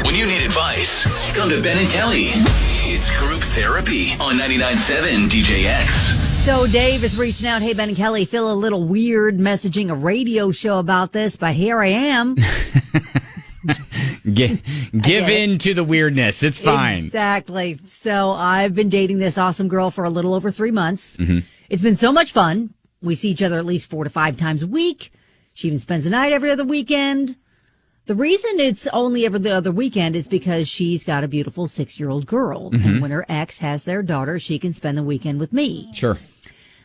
When you need advice, come to Ben and Kelly. It's group therapy on 99.7 DJX. So Dave is reaching out. Hey, Ben and Kelly, feel a little weird messaging a radio show about this, but here I am. Give in to the weirdness. It's fine. Exactly. So I've been dating this awesome girl for a little over 3 months. Mm-hmm. It's been so much fun. We see each other at least 4 to 5 times a week. She even spends the night every other weekend. The reason it's only every other weekend is because she's got a beautiful 6-year-old girl. Mm-hmm. And when her ex has their daughter, she can spend the weekend with me. Sure.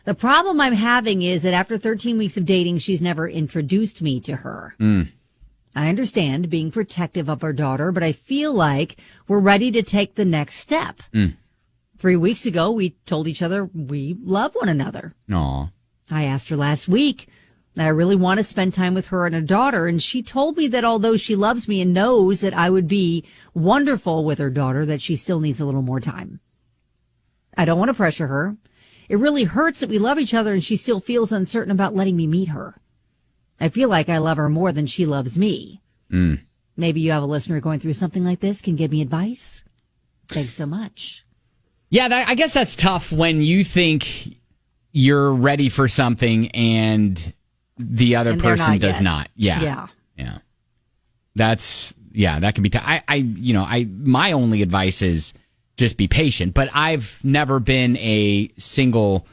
The problem I'm having is that after 13 weeks of dating, she's never introduced me to her. I understand being protective of her daughter, but I feel like we're ready to take the next step. 3 weeks ago, we told each other we love one another. Aw. I asked her last week that I really want to spend time with her and her daughter, and she told me that although she loves me and knows that I would be wonderful with her daughter, that she still needs a little more time. I don't want to pressure her. It really hurts that we love each other and she still feels uncertain about letting me meet her. I feel like I love her more than she loves me. Maybe you have a listener going through something like this, can give me advice. Thanks so much. Yeah, I guess that's tough when you think you're ready for something and the other person does not. Yeah. That can be tough. My only advice is just be patient. But I've never been a single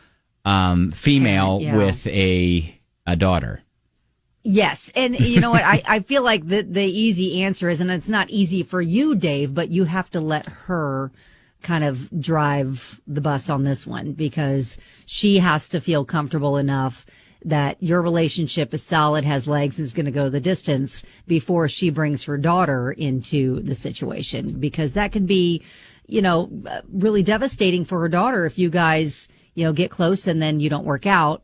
female with a daughter. Yes. And you know what? I feel like the easy answer is, and it's not easy for you, Dave, but you have to let her kind of drive the bus on this one, because she has to feel comfortable enough that your relationship is solid, has legs, and is going to go the distance before she brings her daughter into the situation, because that can be, really devastating for her daughter if you guys, get close and then you don't work out.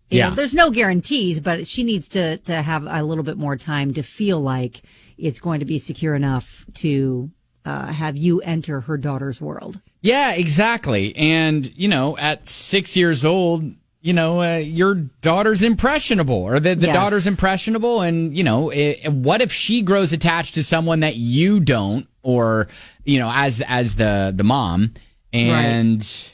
There's no guarantees, but she needs to have a little bit more time to feel like it's going to be secure enough to have you enter her daughter's world. Yeah, exactly. And, at 6 years old, your daughter's impressionable, or the Yes. daughter's impressionable. And, what if she grows attached to someone that you don't, or, as the mom, and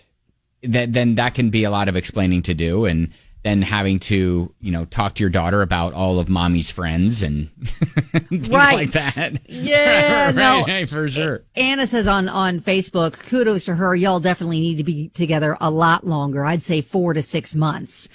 then that can be a lot of explaining to do. And then having to, talk to your daughter about all of mommy's friends and things like that. Yeah, no. Right, for sure. Anna says on Facebook, kudos to her. Y'all definitely need to be together a lot longer. I'd say 4 to 6 months.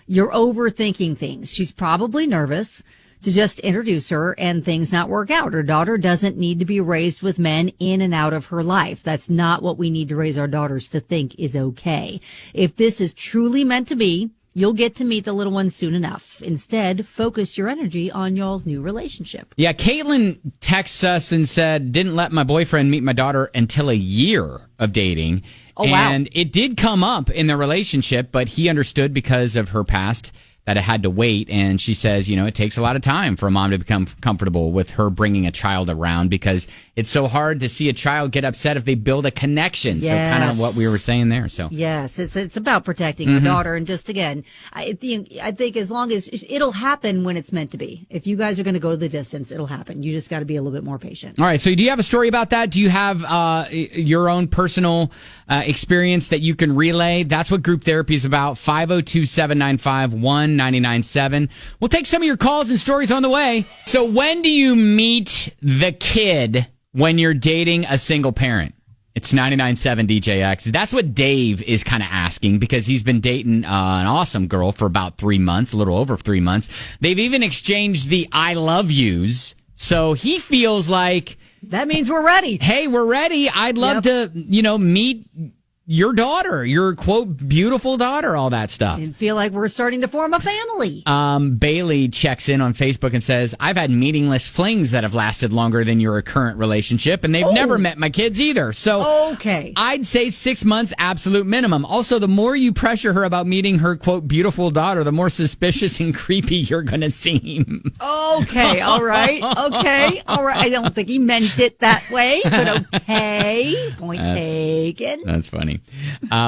You're overthinking things. She's probably nervous to just introduce her and things not work out. Her daughter doesn't need to be raised with men in and out of her life. That's not what we need to raise our daughters to think is okay. If this is truly meant to be, you'll get to meet the little one soon enough. Instead, focus your energy on y'all's new relationship. Yeah, Caitlin texts us and said, didn't let my boyfriend meet my daughter until a year of dating. Oh, wow. And it did come up in the relationship, but he understood because of her past that it had to wait. And she says, it takes a lot of time for a mom to become comfortable with her bringing a child around, because it's so hard to see a child get upset if they build a connection. Yes. So kind of what we were saying there. So yes, it's about protecting your daughter. And just again, I think as long as it'll happen when it's meant to be. If you guys are going to go the distance, it'll happen. You just got to be a little bit more patient. All right. So do you have a story about that? Do you have your own personal experience that you can relay? That's what group therapy is about. 502-795-1997. We'll take some of your calls and stories on the way. So when do you meet the kid when you're dating a single parent? It's 99.7 DJX. That's what Dave is kind of asking, because he's been dating an awesome girl for about 3 months, a little over 3 months. They've even exchanged the I love yous. So he feels like, that means we're ready. Hey, we're ready. I'd love to, meet your daughter, your quote, beautiful daughter, all that stuff. And feel like we're starting to form a family. Bailey checks in on Facebook and says, I've had meaningless flings that have lasted longer than your current relationship, and they've never met my kids either. So okay, I'd say 6 months, absolute minimum. Also, the more you pressure her about meeting her quote, beautiful daughter, the more suspicious and creepy you're going to seem. Okay, all right. Okay, all right. I don't think he meant it that way, but okay. Point taken. That's funny.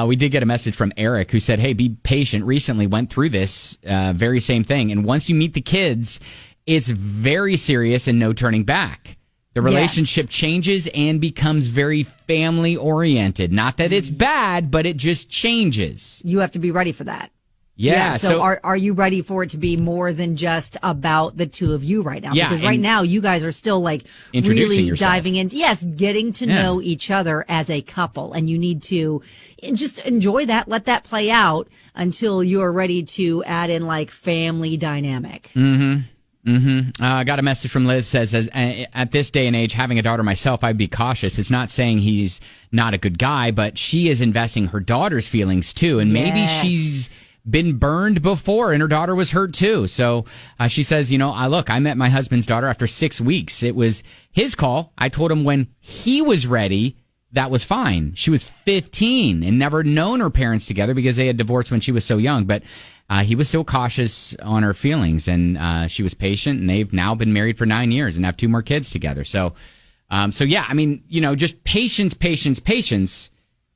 We did get a message from Eric who said, hey, be patient. Recently went through this very same thing. And once you meet the kids, it's very serious and no turning back. The relationship changes and becomes very family oriented. Not that it's bad, but it just changes. You have to be ready for that. Yeah. So are you ready for it to be more than just about the two of you right now? Yeah, Because right now you guys are still like introducing really yourself. diving into, getting to know each other as a couple. And you need to just enjoy that, let that play out until you are ready to add in like family dynamic. I got a message from Liz says, at this day and age, having a daughter myself, I'd be cautious. It's not saying he's not a good guy, but she is investing her daughter's feelings too. And maybe she's been burned before and her daughter was hurt too. So she says, I met my husband's daughter after 6 weeks. It was his call. I told him when he was ready, that was fine. She was 15 and never known her parents together because they had divorced when she was so young. But he was still cautious on her feelings, and she was patient, and they've now been married for 9 years and have 2 more kids together. So yeah, I mean, just patience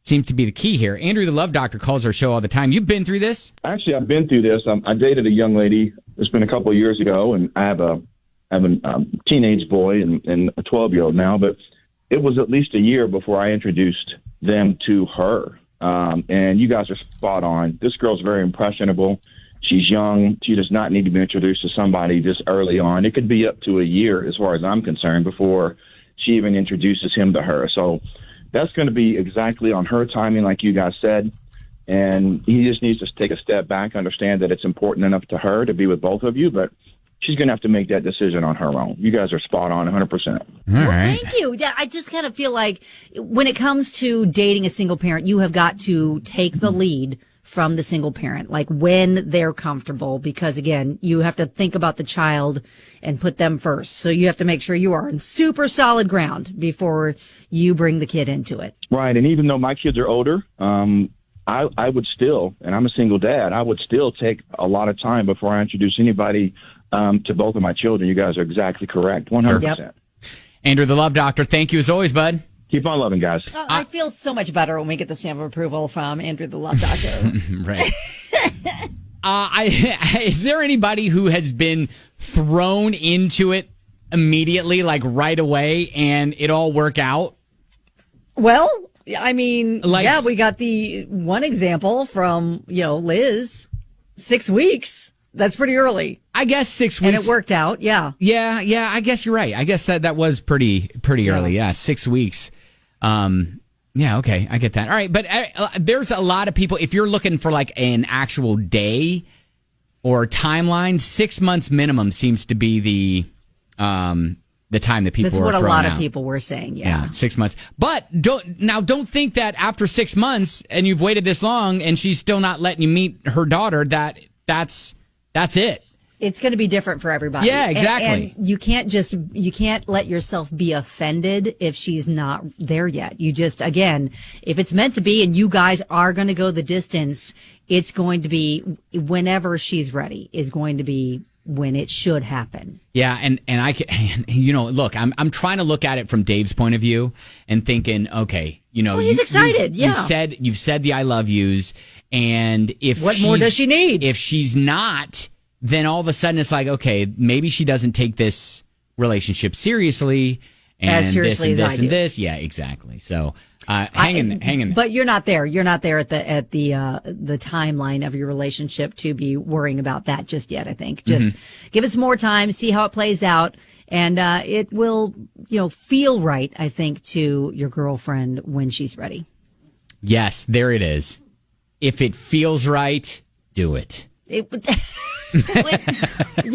seems to be the key here. Andrew, the Love Doctor, calls our show all the time. You've been through this? Actually, I've been through this. I dated a young lady. It's been a couple of years ago, and I have a teenage boy and a 12-year-old now, but it was at least a year before I introduced them to her. And you guys are spot on. This girl's very impressionable. She's young. She does not need to be introduced to somebody this early on. It could be up to a year, as far as I'm concerned, before she even introduces him to her. So that's going to be exactly on her timing, like you guys said. And he just needs to take a step back, understand that it's important enough to her to be with both of you, but she's going to have to make that decision on her own. You guys are spot on 100%. Well, thank you. Yeah, I just kind of feel like when it comes to dating a single parent, you have got to take the lead from the single parent, like when they're comfortable, because again, you have to think about the child and put them first. So you have to make sure you are on super solid ground before you bring the kid into it. Right. And even though my kids are older, I would still, and I'm a single dad, I would still take a lot of time before I introduce anybody to both of my children. You guys are exactly correct. 100%. Yep. Andrew, the Love Doctor, thank you as always, bud. Keep on loving, guys. I feel so much better when we get the stamp of approval from Andrew, the Love Doctor. Right. Is there anybody who has been thrown into it immediately, like right away, and it all work out? Well, I mean, we got the one example from, Liz, 6 weeks. That's pretty early. I guess 6 weeks. And it worked out, yeah. Yeah, I guess you're right. I guess that was pretty early. Yeah, 6 weeks. Yeah, okay, I get that. All right, but there's a lot of people, if you're looking for like an actual day or timeline, 6 months minimum seems to be the time that people That's were what a throwing lot out. of people were saying, yeah. 6 months. But don't think that after 6 months and you've waited this long and she's still not letting you meet her daughter, that's it. It's going to be different for everybody. Yeah, exactly. And you can't let yourself be offended if she's not there yet. You just, again, if it's meant to be and you guys are going to go the distance, it's going to be whenever she's ready is going to be when it should happen. Yeah, and I can, look, I'm trying to look at it from Dave's point of view and thinking, okay, he's excited. You've said the I love yous, and if what more does she need? If she's not, then all of a sudden it's like, okay, maybe she doesn't take this relationship seriously, and as seriously this and as this I and do. this. Yeah, exactly. So hang in there. But you're not there. You're not there at the timeline of your relationship to be worrying about that just yet. I think just give it some more time, see how it plays out, and it will feel right. I think to your girlfriend when she's ready. Yes, there it is. If it feels right, do it. You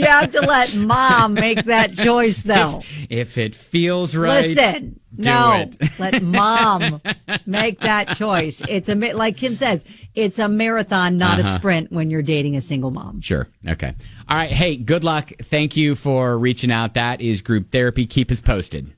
have to let mom make that choice, though. If it feels right, listen. do it. Let mom make that choice. It's like Kim says, it's a marathon, not a sprint when you're dating a single mom. Sure. Okay. All right. Hey, good luck. Thank you for reaching out. That is Group Therapy. Keep us posted.